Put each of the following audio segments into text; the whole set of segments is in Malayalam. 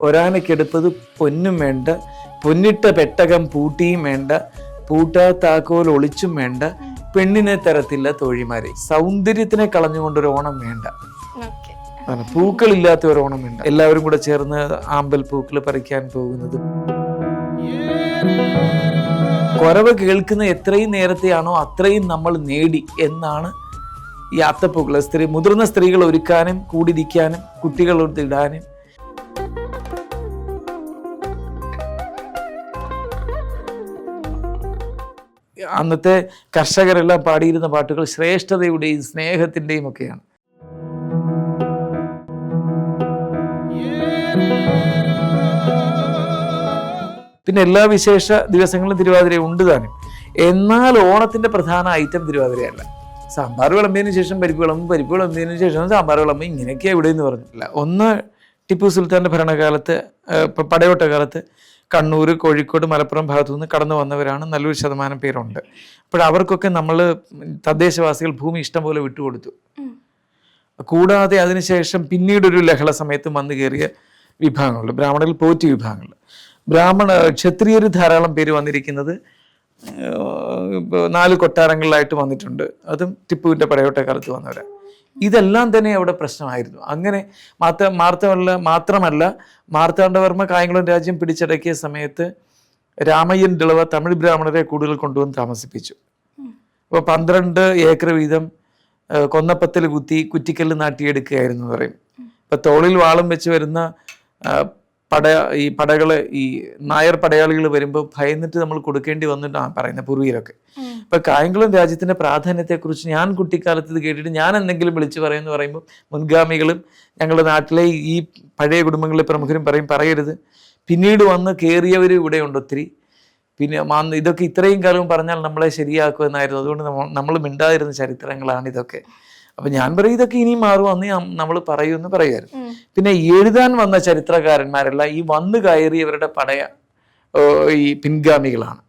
ഒരാനക്കെടുപ്പത് പൊന്നും വേണ്ട, പൊന്നിട്ട പെട്ടകം പൂട്ടിയും വേണ്ട, പൂട്ടാത്താക്കോൽ ഒളിച്ചും വേണ്ട, പെണ്ണിനെ തരത്തില്ല തോഴിമാരെ. സൗന്ദര്യത്തിനെ കളഞ്ഞുകൊണ്ടൊരു ഓണം വേണ്ട, പൂക്കളില്ലാത്ത ഒരു ഓണം വേണ്ട. എല്ലാവരും കൂടെ ചേർന്ന് ആമ്പൽ പൂക്കൾ പറിക്കാൻ പോകുന്നതും, കുറവ് കേൾക്കുന്ന എത്രയും നേരത്തെയാണോ അത്രയും നമ്മൾ നേടി എന്നാണ് ഈ അത്തപ്പൂക്കൾ. മുതിർന്ന സ്ത്രീകൾ ഒരുക്കാനും കൂടിരിക്കാനും കുട്ടികൾ ഇടാനും. അന്നത്തെ കർഷകരെല്ലാം പാടിയിരുന്ന പാട്ടുകൾ ശ്രേഷ്ഠതയുടെയും സ്നേഹത്തിൻ്റെയും ഒക്കെയാണ്. പിന്നെ എല്ലാ വിശേഷ ദിവസങ്ങളിലും തിരുവാതിര ഉണ്ട് താനും. എന്നാൽ ഓണത്തിന്റെ പ്രധാന ഐറ്റം തിരുവാതിരയല്ല. സാമ്പാർ വിളമ്പിയതിനു ശേഷം പരിപ്പ് വിളമ്പും, പരിപ്പ് വിളമ്പിയതിനു ശേഷം സാമ്പാർ വിളമ്പും, ഇങ്ങനെയൊക്കെയാണ് ഇവിടെ എന്ന് പറഞ്ഞിട്ടില്ല. ഒന്ന്, ടിപ്പു സുൽത്താൻ്റെ ഭരണകാലത്ത്, പടയോട്ട കാലത്ത് കണ്ണൂർ, കോഴിക്കോട്, മലപ്പുറം ഭാഗത്തു നിന്ന് കടന്നു വന്നവരാണ് നല്ലൊരു ശതമാനം പേരുണ്ട്. അവർക്കൊക്കെ നമ്മൾ തദ്ദേശവാസികൾ ഭൂമി ഇഷ്ടം പോലെ വിട്ടുകൊടുത്തു. കൂടാതെ അതിനുശേഷം പിന്നീടൊരു ലഹള സമയത്ത് വന്നു കയറിയ വിഭാഗങ്ങളുണ്ട്, ബ്രാഹ്മണരിൽ പോറ്റി വിഭാഗങ്ങൾ. ക്ഷത്രിയർ ധാരാളം പേര് വന്നിരിക്കുന്നത് 4 കൊട്ടാരങ്ങളിലായിട്ട് വന്നിട്ടുണ്ട്. അതും ടിപ്പുവിൻ്റെ പടയോട്ട കാലത്ത് വന്നവരാണ്. ഇതെല്ലാം തന്നെ അവിടെ പ്രശ്നമായിരുന്നു. അങ്ങനെ മാത്രമല്ല മാർത്താണ്ഡവർമ്മ കായംകുളം രാജ്യം പിടിച്ചടക്കിയ സമയത്ത് രാമയ്യൻ ദിളവ തമിഴ് ബ്രാഹ്മണരെ കൂടുതൽ കൊണ്ടുവന്ന് താമസിപ്പിച്ചു. അപ്പോൾ 12 ഏക്കർ വീതം കൊന്നപ്പത്തിൽ കുത്തി കുറ്റിക്കല്ല് നാട്ടിയെടുക്കുകയായിരുന്നു എന്ന് പറയും. ഇപ്പം തോളിൽ വാളും വെച്ച് വരുന്ന പടകള് ഈ നായർ പടയാളികൾ വരുമ്പോൾ ഭയന്നിട്ട് നമ്മൾ കൊടുക്കേണ്ടി വന്നിട്ടാണ് പറയുന്നത് പൂർവീരൊക്കെ. ഇപ്പൊ കായംകുളം രാജ്യത്തിന്റെ പ്രാധാന്യത്തെക്കുറിച്ച് ഞാൻ കുട്ടിക്കാലത്ത് ഇത് കേട്ടിട്ട് ഞാൻ എന്തെങ്കിലും വിളിച്ചു പറയുമെന്ന് പറയുമ്പോൾ മുൻഗാമികളും ഞങ്ങളുടെ നാട്ടിലെ ഈ പഴയ കുടുംബങ്ങളിലെ പ്രമുഖരും പറയരുത്, പിന്നീട് വന്ന് കയറിയവർ ഇവിടെ ഉണ്ട് ഒത്തിരി, പിന്നെ ഇതൊക്കെ ഇത്രയും കാലവും പറഞ്ഞാൽ നമ്മളെ ശരിയാക്കുമെന്നായിരുന്നു. അതുകൊണ്ട് നമ്മൾ മിണ്ടാതിരുന്ന ചരിത്രങ്ങളാണ് ഇതൊക്കെ. അപ്പൊ ഞാൻ പറയും ഇതൊക്കെ ഇനിയും മാറും, അന്ന് നമ്മൾ പറയുമെന്ന് പറയുമായിരുന്നു. പിന്നെ എഴുതാൻ വന്ന ചരിത്രകാരന്മാരല്ല, ഈ വന്നു കയറിയവരുടെ ഈ പിൻഗാമികളാണ്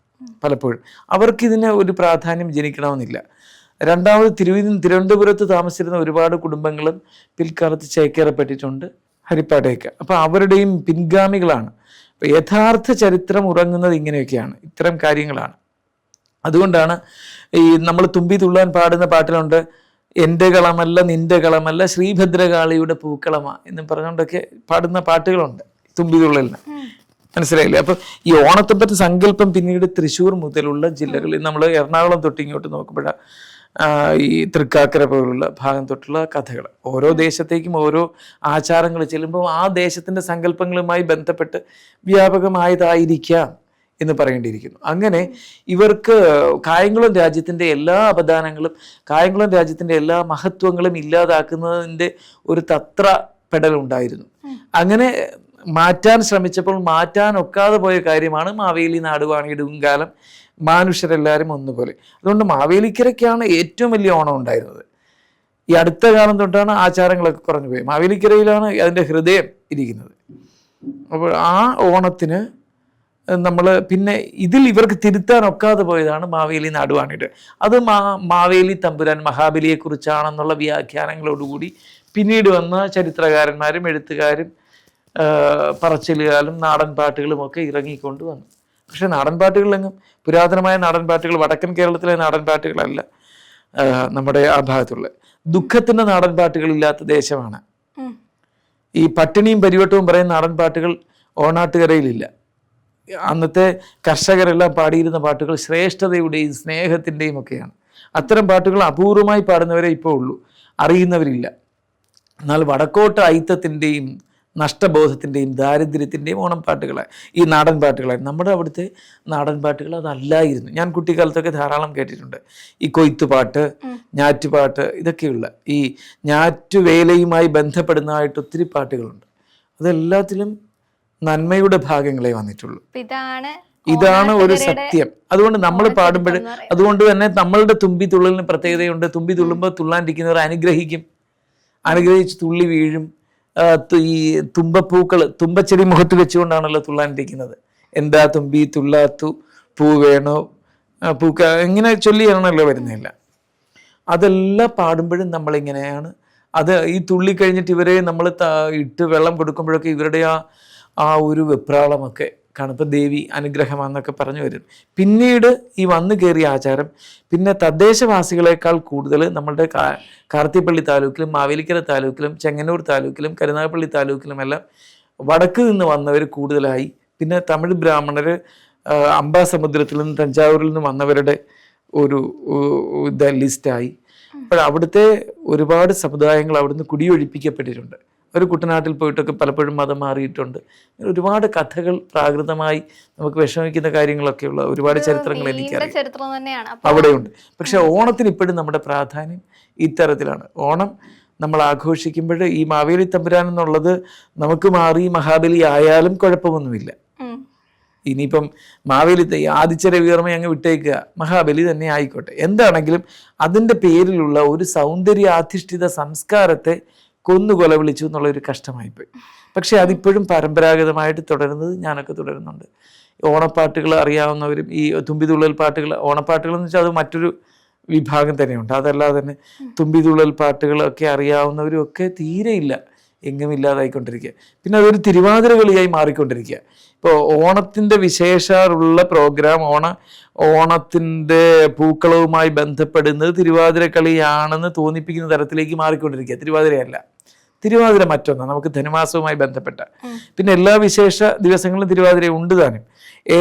പലപ്പോഴും. അവർക്കിതിന് ഒരു പ്രാധാന്യം ജനിക്കണമെന്നില്ല. രണ്ടാമത് തിരുവനന്തപുരത്ത് താമസിച്ചിരുന്ന ഒരുപാട് കുടുംബങ്ങളും പിൽക്കാലത്ത് ചേക്കേറപ്പെട്ടിട്ടുണ്ട്, ഹരിപ്പാടേക്ക്. അപ്പൊ അവരുടെയും പിൻഗാമികളാണ്. യഥാർത്ഥ ചരിത്രം ഉറങ്ങുന്നത് ഇങ്ങനെയൊക്കെയാണ്, ഇത്തരം കാര്യങ്ങളാണ്. അതുകൊണ്ടാണ് ഈ നമ്മൾ തുമ്പി തുള്ളാൻ പാടുന്ന പാട്ടിലുണ്ട്, എൻ്റെ കളമല്ല നിന്റെ കളമല്ല ശ്രീഭദ്രകാളിയുടെ പൂക്കളമ എന്നും പറഞ്ഞുകൊണ്ടൊക്കെ പാടുന്ന പാട്ടുകളുണ്ട് തുമ്പി തുള്ളലിന്. മനസ്സിലായില്ലേ? അപ്പം ഈ ഓണത്തെപ്പറ്റി സങ്കല്പം പിന്നീട് തൃശ്ശൂർ മുതലുള്ള ജില്ലകളിൽ, നമ്മൾ എറണാകുളം തൊട്ട് ഇങ്ങോട്ട് നോക്കുമ്പോഴാണ് ഈ തൃക്കാക്കര പോലുള്ള ഭാഗം തൊട്ടുള്ള കഥകൾ. ഓരോ ദേശത്തേക്കും ഓരോ ആചാരങ്ങൾ ചെല്ലുമ്പോൾ ആ ദേശത്തിൻ്റെ സങ്കല്പങ്ങളുമായി ബന്ധപ്പെട്ട് വ്യാപകമായതായിരിക്കാം എന്ന് പറയേണ്ടിയിരിക്കുന്നു. അങ്ങനെ ഇവർക്ക് കായംകുളം രാജ്യത്തിൻ്റെ എല്ലാ അപദാനങ്ങളും കായംകുളം രാജ്യത്തിൻ്റെ എല്ലാ മഹത്വങ്ങളും ഇല്ലാതാക്കുന്നതിൻ്റെ ഒരു തത്രപ്പെടലുണ്ടായിരുന്നു. അങ്ങനെ മാറ്റാൻ ശ്രമിച്ചപ്പോൾ മാറ്റാൻ ഒക്കാതെ പോയ കാര്യമാണ് മാവേലി നാടുവാണിയിടും കാലം മനുഷ്യരെല്ലാവരും ഒന്നുപോലെ. അതുകൊണ്ട് മാവേലിക്കരയ്ക്കാണ് ഏറ്റവും വലിയ ഓണം ഉണ്ടായിരുന്നത്. ഈ അടുത്ത കാലം തൊട്ടാണ് ആചാരങ്ങളൊക്കെ കുറഞ്ഞു പോയി. മാവേലിക്കരയിലാണ് അതിൻ്റെ ഹൃദയം ഇരിക്കുന്നത്. അപ്പോൾ ആ ഓണത്തിന് നമ്മൾ പിന്നെ ഇതിൽ ഇവർക്ക് തിരുത്താൻ ഒക്കാതെ പോയതാണ് മാവേലി നാടുവാണിയുടെ. അത് മാവേലി തമ്പുരാൻ മഹാബലിയെക്കുറിച്ചാണെന്നുള്ള വ്യാഖ്യാനങ്ങളോടുകൂടി പിന്നീട് വന്ന ചരിത്രകാരന്മാരും എഴുത്തുകാരും പറച്ചിലുകാരും നാടൻ പാട്ടുകളും ഒക്കെ ഇറങ്ങിക്കൊണ്ട് വന്നു. പക്ഷെ നാടൻ പാട്ടുകളിലെങ്ങും പുരാതനമായ നാടൻ പാട്ടുകൾ, വടക്കൻ കേരളത്തിലെ നാടൻ പാട്ടുകളല്ല നമ്മുടെ ആ ഭാഗത്തുള്ള. ദുഃഖത്തിൻ്റെ നാടൻ പാട്ടുകളില്ലാത്ത ദേശമാണ്. ഈ പട്ടിണിയും പരിവട്ടവും പറയുന്ന നാടൻ പാട്ടുകൾ ഓണാട്ടുകരയിലില്ല. അന്നത്തെ കർഷകരെല്ലാം പാടിയിരുന്ന പാട്ടുകൾ ശ്രേഷ്ഠതയുടെയും സ്നേഹത്തിൻ്റെയും ഒക്കെയാണ്. അത്തരം പാട്ടുകൾ അപൂർവമായി പാടുന്നവരെ ഇപ്പോൾ ഉള്ളൂ, അറിയുന്നവരില്ല. എന്നാൽ വടക്കോട്ട് ഐത്തത്തിൻ്റെയും നഷ്ടബോധത്തിൻ്റെയും ദാരിദ്ര്യത്തിൻ്റെയും ഓണം പാട്ടുകളാണ് ഈ നാടൻ പാട്ടുകളാണ്. നമ്മുടെ അവിടുത്തെ നാടൻ പാട്ടുകൾ അതല്ലായിരുന്നു. ഞാൻ കുട്ടിക്കാലത്തൊക്കെ ധാരാളം കേട്ടിട്ടുണ്ട്. ഈ കൊയ്ത്തുപാട്ട്, ഞാറ്റുപാട്ട്, ഇതൊക്കെയുള്ള ഈ ഞാറ്റുവേലയുമായി ബന്ധപ്പെടുന്നതായിട്ട് ഒത്തിരി പാട്ടുകളുണ്ട്. അതെല്ലാത്തിലും നന്മയുടെ ഭാഗങ്ങളെ വന്നിട്ടുള്ളൂ. ഇതാണ് ഒരു സത്യം. അതുകൊണ്ട് നമ്മൾ പാടുമ്പോൾ, അതുകൊണ്ട് തന്നെ നമ്മളുടെ തുമ്പി തുള്ളലിന് പ്രത്യേകതയുണ്ട്. തുമ്പി തുള്ളുമ്പോൾ തുള്ളാണ്ടിരിക്കുന്നവർ അനുഗ്രഹിച്ച് തുള്ളി വീഴും. ഈ തുമ്പപ്പൂക്കൾ, തുമ്പച്ചെടി മുഖത്ത് വെച്ചുകൊണ്ടാണല്ലോ തുള്ളാണ്ടിരിക്കുന്നത്. എന്താ തുമ്പി തുള്ളാത്തു, പൂ വേണോ പൂക്ക, ഇങ്ങനെ ചൊല്ലിയാണല്ലോ വരുന്നില്ല. അതെല്ലാം പാടുമ്പോഴും നമ്മളിങ്ങനെയാണ്. അത് ഈ തുള്ളി കഴിഞ്ഞിട്ട് ഇവരെ നമ്മൾ ഇട്ട് വെള്ളം കൊടുക്കുമ്പോഴൊക്കെ ഇവരുടെ ആ ഒരു വെപ്രാളമൊക്കെ കാണും. ഇപ്പം ദേവി അനുഗ്രഹമാണെന്നൊക്കെ പറഞ്ഞു വരും. പിന്നീട് ഈ വന്നു കയറിയ ആചാരം പിന്നെ തദ്ദേശവാസികളെക്കാൾ കൂടുതൽ നമ്മളുടെ കാർത്തിപ്പള്ളി താലൂക്കിലും മാവേലിക്കര താലൂക്കിലും ചെങ്ങന്നൂർ താലൂക്കിലും കരുനാഗപ്പള്ളി താലൂക്കിലും എല്ലാം വടക്ക് നിന്ന് വന്നവർ കൂടുതലായി. പിന്നെ തമിഴ് ബ്രാഹ്മണർ അംബാസമുദ്രത്തിൽ നിന്ന് തഞ്ചാവൂരിൽ നിന്ന് വന്നവരുടെ ഒരു ലിസ്റ്റായി. അപ്പോൾ അവിടുത്തെ ഒരുപാട് സമുദായങ്ങൾ അവിടുന്ന് കുടിയൊഴിപ്പിക്കപ്പെട്ടിട്ടുണ്ട്. ഒരു കുട്ടനാട്ടിൽ പോയിട്ടൊക്കെ പലപ്പോഴും മതം മാറിയിട്ടുണ്ട്. ഒരുപാട് കഥകൾ പ്രാകൃതമായി നമുക്ക് വിഷമിക്കുന്ന കാര്യങ്ങളൊക്കെയുള്ള ഒരുപാട് ചരിത്രങ്ങൾ എനിക്കറിയാം അവിടെയുണ്ട്. പക്ഷെ ഓണത്തിന് ഇപ്പോഴും നമ്മുടെ പ്രാധാന്യം ഇത്തരത്തിലാണ്. ഓണം നമ്മൾ ആഘോഷിക്കുമ്പോൾ ഈ മാവേലി തമ്പുരാൻ എന്നുള്ളത് നമുക്ക് മാറി മഹാബലി ആയാലും കുഴപ്പമൊന്നുമില്ല. ഇനിയിപ്പം മാവേലി ആദിത്യ രവിവർമ്മ അങ്ങ് വിട്ടേക്കുക, മഹാബലി തന്നെ ആയിക്കോട്ടെ. എന്താണെങ്കിലും അതിൻ്റെ പേരിലുള്ള ഒരു സൗന്ദര്യാധിഷ്ഠിത സംസ്കാരത്തെ കൊന്നുകൊല വിളിച്ചു എന്നുള്ളൊരു കഷ്ടമായിപ്പോയി. പക്ഷെ അതിപ്പോഴും പരമ്പരാഗതമായിട്ട് തുടരുന്നത് ഞാനൊക്കെ തുടരുന്നുണ്ട്. ഓണപ്പാട്ടുകൾ അറിയാവുന്നവരും ഈ തുമ്പിതുള്ളൽ പാട്ടുകൾ, ഓണപ്പാട്ടുകൾ എന്ന് വെച്ചാൽ അത് മറ്റൊരു വിഭാഗം തന്നെയുണ്ട്. അതല്ലാതെ തന്നെ തുമ്പിതുള്ളൽ പാട്ടുകളൊക്കെ അറിയാവുന്നവരും ഒക്കെ തീരെയില്ല, എങ്ങും ഇല്ലാതായിക്കൊണ്ടിരിക്കുക. പിന്നെ അതൊരു തിരുവാതിര കളിയായി മാറിക്കൊണ്ടിരിക്കുക. ഇപ്പോൾ ഓണത്തിൻ്റെ വിശേഷമുള്ള പ്രോഗ്രാം ഓണത്തിൻ്റെ പൂക്കളവുമായി ബന്ധപ്പെടുന്നത് തിരുവാതിര കളിയാണെന്ന് തോന്നിപ്പിക്കുന്ന തരത്തിലേക്ക് മാറിക്കൊണ്ടിരിക്കുക. തിരുവാതിരയല്ല, തിരുവാതിര മറ്റൊന്നാണ്, നമുക്ക് ധനുമാസവുമായി ബന്ധപ്പെട്ട. പിന്നെ എല്ലാ വിശേഷ ദിവസങ്ങളിലും തിരുവാതിര ഉണ്ട് താനും.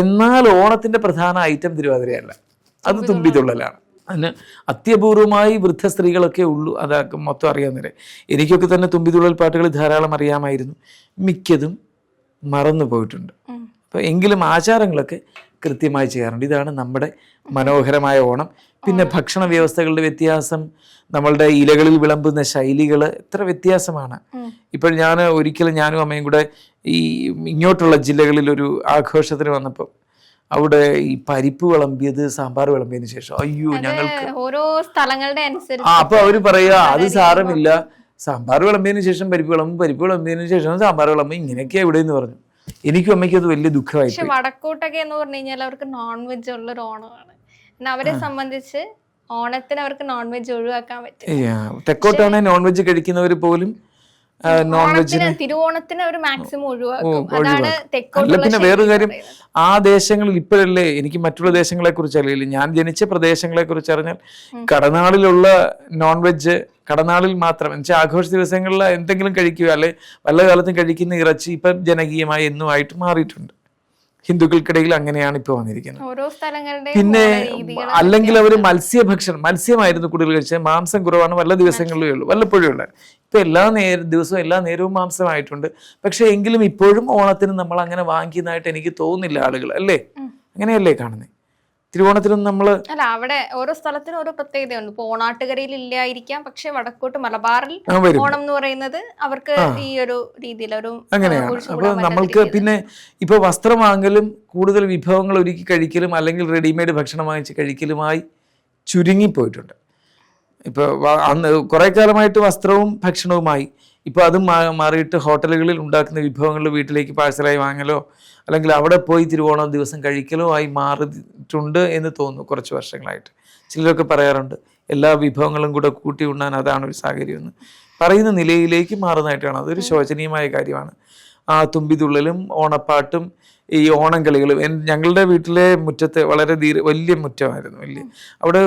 എന്നാൽ ഓണത്തിൻ്റെ പ്രധാന ഐറ്റം തിരുവാതിരയല്ല, അത് തുമ്പിതുള്ളലാണ്. അതിന് അത്യപൂർവമായി വൃദ്ധ സ്ത്രീകളൊക്കെ ഉള്ളൂ, അതൊക്കെ മൊത്തം അറിയാവുന്നവരെ. എനിക്കൊക്കെ തന്നെ തുമ്പിതുള്ളൽ പാട്ടുകൾ ധാരാളം അറിയാമായിരുന്നു, മിക്കതും മറന്നു പോയിട്ടുണ്ട്. അപ്പോൾ എങ്കിലും ആചാരങ്ങളൊക്കെ കൃത്യമായി ചെയ്യാറുണ്ട്. ഇതാണ് നമ്മുടെ മനോഹരമായ ഓണം. പിന്നെ ഭക്ഷണ വ്യവസ്ഥകളുടെ വ്യത്യാസം, നമ്മളുടെ ഇലകളിൽ വിളമ്പുന്ന ശൈലികൾ എത്ര വ്യത്യാസമാണ്. ഇപ്പോൾ ഞാനും അമ്മയും കൂടെ ഈ ഇങ്ങോട്ടുള്ള ജില്ലകളിൽ ഒരു ആഘോഷത്തിന് വന്നപ്പോൾ അവിടെ ഈ പരിപ്പ് വിളമ്പിയത് സാമ്പാർ വിളമ്പിയതിന് ശേഷം അയ്യോ ഞങ്ങൾക്ക് ഓരോ സ്ഥലങ്ങളുടെ അനുസരിച്ച് അപ്പൊ അവര് പറയുക അത് സാരമില്ല, സാമ്പാർ വിളമ്പിയതിന് ശേഷം പരിപ്പ് വിളമ്പിയതിന് ശേഷം സാമ്പാർ വിളമ്പും, ഇങ്ങനെയൊക്കെയാ ഇവിടെ എന്ന് പറഞ്ഞു. എനിക്കും അമ്മയ്ക്കും അത് വലിയ ദുഃഖമായി. പക്ഷെ വടക്കോട്ടൊക്കെ എന്ന് പറഞ്ഞു കഴിഞ്ഞാൽ അവർക്ക് നോൺ വെജ് ഉള്ളൊരു ഓണമാണ്. അവരെ സംബന്ധിച്ച് ഓണത്തിന് അവർക്ക് നോൺ വെജ് ഒഴിവാക്കാൻ പറ്റും. തെക്കോട്ടാണ് നോൺ വെജ് കഴിക്കുന്നവർ പോലും നോൺ വെജിന് തിരുവോണത്തിന് അവർ മാക്സിമം ഒഴിവാക്കും. അതാണ് അല്ല, പിന്നെ വേറൊരു കാര്യം, ആ ദേശങ്ങളിൽ ഇപ്പോഴല്ലേ എനിക്ക് മറ്റുള്ള ദേശങ്ങളെ കുറിച്ച് അറിയില്ല, ഞാൻ ജനിച്ച പ്രദേശങ്ങളെ കുറിച്ച് അറിഞ്ഞാൽ കടനാളിലുള്ള നോൺ വെജ് കടനാളിൽ മാത്രം എന്നുവെച്ചാൽ ആഘോഷ ദിവസങ്ങളിൽ എന്തെങ്കിലും കഴിക്കുക, അല്ലെ വല്ല കാലത്തും കഴിക്കുന്ന ഇറച്ചി ഇപ്പം ജനകീയമായി എന്നുമായിട്ട് മാറിയിട്ടുണ്ട്. ഹിന്ദുക്കൾക്കിടയിൽ അങ്ങനെയാണ് ഇപ്പോൾ വന്നിരിക്കുന്നത്. പിന്നെ അല്ലെങ്കിൽ അവർ മത്സ്യമായിരുന്നു കൂടുതൽ കഴിച്ചത്, മാംസം കുറവാണ്, വല്ല ദിവസങ്ങളിലേ ഉള്ളൂ, വല്ലപ്പോഴും ഉള്ളത്. ഇപ്പൊ എല്ലാ നേരവും മാംസമായിട്ടുണ്ട്. പക്ഷെ എങ്കിലും ഇപ്പോഴും ഓണത്തിന് നമ്മൾ അങ്ങനെ വാങ്ങിക്കുന്നതായിട്ട് എനിക്ക് തോന്നുന്നില്ല ആളുകൾ, അല്ലേ? അങ്ങനെയല്ലേ കാണുന്നത്? തിരുവോണത്തിനും നമ്മള് അല്ല, അവിടെ ഓരോ സ്ഥലത്തിനും ഓരോ പ്രത്യേകതയുണ്ട്. ഇപ്പൊ ഓണാട്ടുകരയിൽ ഇല്ലായിരിക്കാം, പക്ഷെ വടക്കോട്ട് മലബാറിൽ ഓണം എന്ന് പറയുന്നത് അവർക്ക് ഈ ഒരു രീതിയിലൊരു അങ്ങനെയാണ്. അപ്പൊ നമ്മൾക്ക് പിന്നെ ഇപ്പൊ വസ്ത്രം വാങ്ങലും കൂടുതൽ വിഭവങ്ങൾ ഒരുക്കി കഴിക്കലും അല്ലെങ്കിൽ റെഡിമെയ്ഡ് ഭക്ഷണം വാങ്ങിച്ച് കഴിക്കലുമായി ചുരുങ്ങിപ്പോയിട്ടുണ്ട്. ഇപ്പൊ അന്ന് കുറെ കാലമായിട്ട് വസ്ത്രവും ഭക്ഷണവുമായി, ഇപ്പോൾ അതും മാറിയിട്ട് ഹോട്ടലുകളിൽ ഉണ്ടാക്കുന്ന വിഭവങ്ങൾ വീട്ടിലേക്ക് പാഴ്സലായി വാങ്ങലോ അല്ലെങ്കിൽ അവിടെ പോയി തിരുവോണം ദിവസം കഴിക്കലോ ആയി മാറിയിട്ടുണ്ട് എന്ന് തോന്നുന്നു കുറച്ച് വർഷങ്ങളായിട്ട്. ചിലരൊക്കെ പറയാറുണ്ട് എല്ലാ വിഭവങ്ങളും കൂടെ കൂട്ടി ഉണ്ണാൻ അതാണ് ഒരു സാഹചര്യം എന്ന് പറയുന്ന നിലയിലേക്ക് മാറുന്നതായിട്ടാണ്. അതൊരു ശോചനീയമായ കാര്യമാണ്. ആ തുമ്പിതുള്ളലും ഓണപ്പാട്ടും ഈ ഓണം കളികളും ഞങ്ങളുടെ വീട്ടിലെ മുറ്റത്ത് വളരെ വലിയ മുറ്റമായിരുന്നു, അവിടെ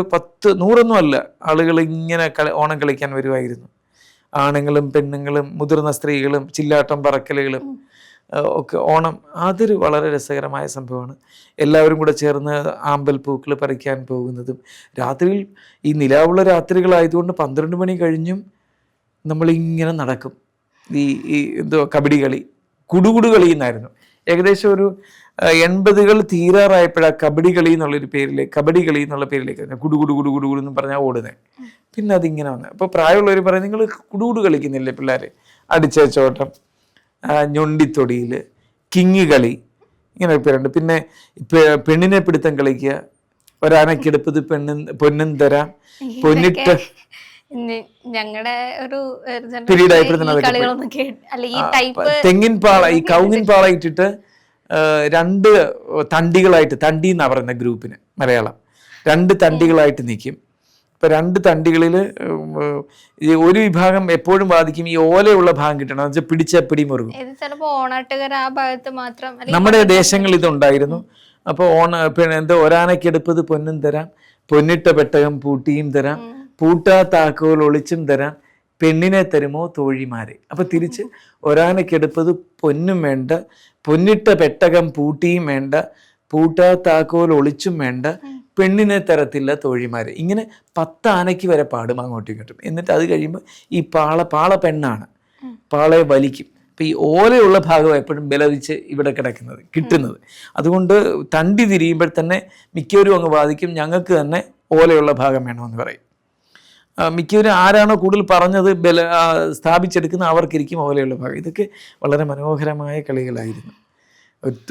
100 അല്ല ആളുകൾ ഇങ്ങനെ ഓണം കളിക്കാൻ വരുമായിരുന്നു. ആണുങ്ങളും പെണ്ണുങ്ങളും മുതിർന്ന സ്ത്രീകളും ചില്ലാട്ടം പറക്കലുകളും ഒക്കെ. ഓണം അതൊരു വളരെ രസകരമായ സംഭവമാണ്. എല്ലാവരും കൂടെ ചേർന്ന് ആമ്പൽ പൂക്കൾ പറിക്കാൻ പോകുന്നതും രാത്രിയിൽ ഈ നിലാവുള്ള രാത്രികളായതുകൊണ്ട് 12 മണി കഴിഞ്ഞും നമ്മളിങ്ങനെ നടക്കും. എന്തോ കബഡി കളി, കുടുകുടു കളി എന്നായിരുന്നു. ഏകദേശം ഒരു 80കൾ തീരാറായപ്പോഴാണ് കബഡി കളി എന്നുള്ള പേരിലേക്ക് കുടുകുടു കുടുകുടു എന്ന് പറഞ്ഞാൽ ഓടുന്നത്. പിന്നെ അതിങ്ങനെ വന്നത്. അപ്പോൾ പ്രായമുള്ളവർ പറയും നിങ്ങൾ കുടുകുടു കളിക്കുന്നില്ലേ പിള്ളേർ, അടിച്ചോട്ടം, ഞൊണ്ടിത്തൊടിയിൽ, കിങ്ങി കളി, ഇങ്ങനെ പേരുണ്ട്. പിന്നെ പെണ്ണിനെ പിടുത്തം കളിക്കുക, ഒരാനക്കെടുപ്പത് പൊന്നും തരാം, പൊന്നിട്ട് ഞങ്ങളുടെ ഒരു തെങ്ങിൻ പാള, ഈ കൗങ്ങിൻ പാള ഇട്ടിട്ട് 2 തണ്ടികളായിട്ട്, തണ്ടി എന്നാ പറയുന്ന ഗ്രൂപ്പിന് മലയാളം, 2 തണ്ടികളായിട്ട് നിൽക്കും. ഇപ്പം 2 തണ്ടികളിൽ ഈ ഒരു വിഭാഗം എപ്പോഴും ബാധിക്കും, ഈ ഓലയുള്ള ഭാഗം കിട്ടണം, എന്ന് വെച്ചാൽ പിടിച്ച പിടിമുറുകും. ഇത് ചിലപ്പോ ഓണാട്ടുകര ആ ഭാഗത്ത് മാത്രം നമ്മുടെ ദേശങ്ങളിൽ ഇതുണ്ടായിരുന്നു. അപ്പോൾ പിന്നെ എന്തോ ഒരാനക്കെടുപ്പത് പൊന്നും തരാം, പൊന്നിട്ട പെട്ടകം പൂട്ടിയും തരാം, പൂട്ടാ താക്കോൽ ഒളിച്ചും തരാം, പെണ്ണിനെ തരുമോ തോഴിമാരെ. അപ്പൊ തിരിച്ച് ഒരാനക്കെടുപ്പത് പൊന്നും വേണ്ട, പൊന്നിട്ട പെട്ടകം പൂട്ടിയും വേണ്ട, പൂട്ടാ താക്കോൽ ഒളിച്ചും വേണ്ട, പെണ്ണിനെ തരത്തില്ല തോഴിമാരെ. ഇങ്ങനെ 10 ആനയ്ക്ക് വരെ പാടും അങ്ങോട്ടും ഇങ്ങോട്ടും. എന്നിട്ട് അത് കഴിയുമ്പോൾ ഈ പാള പെണ്ണാണ്, പാളയെ വലിക്കും. അപ്പം ഈ ഓലയുള്ള ഭാഗം എപ്പോഴും ബലവിച്ച് ഇവിടെ കിട്ടുന്നത്. അതുകൊണ്ട് തണ്ടി തിരിയുമ്പോൾ തന്നെ മിക്കവരും അങ്ങ് ബാധിക്കും, ഞങ്ങൾക്ക് തന്നെ ഓലയുള്ള ഭാഗം വേണമെന്ന് പറയും. മിക്കവരും ആരാണോ കൂടുതൽ പറഞ്ഞത് സ്ഥാപിച്ചെടുക്കുന്ന അവർക്കിരിക്കും ഓലയുള്ള ഭാഗം. ഇതൊക്കെ വളരെ മനോഹരമായ കളികളായിരുന്നു,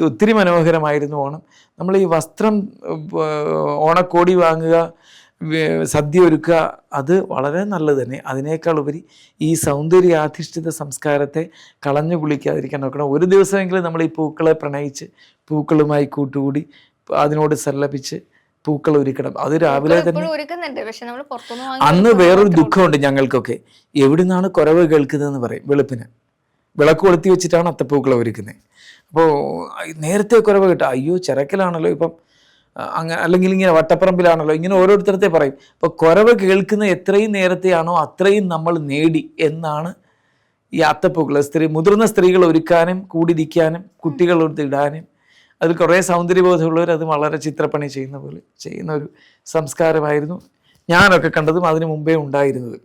ഒത്തിരി മനോഹരമായിരുന്നു ഓണം. നമ്മൾ ഈ വസ്ത്രം, ഓണക്കോടി വാങ്ങുക, സദ്യ ഒരുക്കുക, അത് വളരെ നല്ലത് തന്നെ. അതിനേക്കാൾ ഉപരി ഈ സൗന്ദര്യാധിഷ്ഠിത സംസ്കാരത്തെ കളഞ്ഞു കുളിക്കാതിരിക്കാൻ നോക്കണം. ഒരു ദിവസമെങ്കിലും നമ്മൾ ഈ പൂക്കളെ പ്രണയിച്ച് പൂക്കളുമായി കൂട്ടുകൂടി അതിനോട് സല്ലപിച്ച് പൂക്കൾ ഒരുക്കണം. അത് രാവിലെ തന്നെ. അന്ന് വേറൊരു ദുഃഖമുണ്ട് ഞങ്ങൾക്കൊക്കെ, എവിടുന്നാണ് കുരവ് കേൾക്കുന്നതെന്ന് പറയും. വെളുപ്പിന് വിളക്ക് കൊളുത്തി വെച്ചിട്ടാണ് അത്തപ്പൂക്കളെ ഒരുക്കുന്നത്. അപ്പോൾ നേരത്തെ കുരവ് കേട്ടോ, അയ്യോ ചിറക്കലാണല്ലോ ഇപ്പം, അങ്ങനെ അല്ലെങ്കിൽ ഇങ്ങനെ വട്ടപ്പറമ്പിലാണല്ലോ, ഇങ്ങനെ ഓരോരുത്തരത്തെ പറയും. അപ്പോൾ കുരവ് കേൾക്കുന്ന എത്രയും നേരത്തെയാണോ അത്രയും നമ്മൾ നേടി എന്നാണ് ഈ അത്തപ്പൂക്കൾ. മുതിർന്ന സ്ത്രീകൾ ഒരുക്കാനും കൂടിരിക്കാനും കുട്ടികൾ ഇടാനും, അതിൽ കുറേ സൗന്ദര്യബോധമുള്ളവർ അത് വളരെ ചിത്രപ്പണി ചെയ്യുന്ന പോലെ ചെയ്യുന്ന ഒരു സംസ്കാരമായിരുന്നു ഞാനൊക്കെ കണ്ടതും അതിന് മുമ്പേ ഉണ്ടായിരുന്നത്.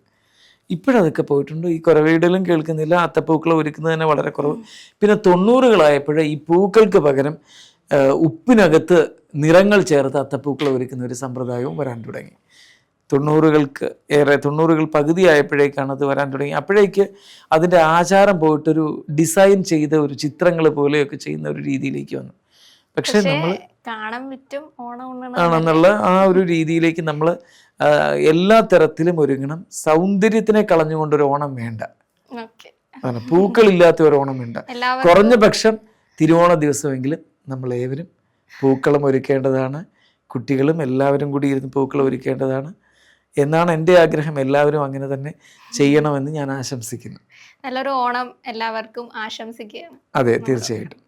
ഇപ്പോഴതൊക്കെ പോയിട്ടുണ്ട്. ഈ കുരവയിടലും കേൾക്കുന്നില്ല, അത്തപ്പൂക്കൾ ഒരുക്കുന്നത് തന്നെ വളരെ കുറവ്. പിന്നെ 90കളായപ്പോഴേ ഈ പൂക്കൾക്ക് പകരം ഉപ്പിനകത്ത് നിറങ്ങൾ ചേർത്ത് അത്തപ്പൂക്കൾ ഒരുക്കുന്ന ഒരു സമ്പ്രദായവും വരാൻ തുടങ്ങി. 90കൾ പകുതിയായപ്പോഴേക്കാണ് അത് വരാൻ തുടങ്ങി. അപ്പോഴേക്ക് അതിൻ്റെ ആചാരം പോയിട്ടൊരു ഡിസൈൻ ചെയ്ത ഒരു ചിത്രങ്ങൾ പോലെയൊക്കെ ചെയ്യുന്ന ഒരു രീതിയിലേക്ക് വന്നു. പക്ഷെ നമ്മൾ ആണെന്നുള്ള ആ ഒരു രീതിയിലേക്ക് നമ്മൾ എല്ലാ തരത്തിലും ഒരുങ്ങണം. സൗന്ദര്യത്തിനെ കളഞ്ഞുകൊണ്ടൊരു ഓണം വേണ്ട, പൂക്കളില്ലാത്ത ഒരു ഓണം വേണ്ട. കുറഞ്ഞ പക്ഷം തിരുവോണ ദിവസമെങ്കിലും നമ്മൾ ഏവരും പൂക്കളം ഒരുക്കേണ്ടതാണ്. കുട്ടികളും എല്ലാവരും കൂടി ഇരുന്ന് പൂക്കളം ഒരുക്കേണ്ടതാണ് എന്നാണ് എൻ്റെ ആഗ്രഹം. എല്ലാവരും അങ്ങനെ തന്നെ ചെയ്യണമെന്ന് ഞാൻ ആശംസിക്കുന്നു. നല്ലൊരു ഓണം എല്ലാവർക്കും ആശംസിക്കുകയാണ്. അതെ, തീർച്ചയായിട്ടും.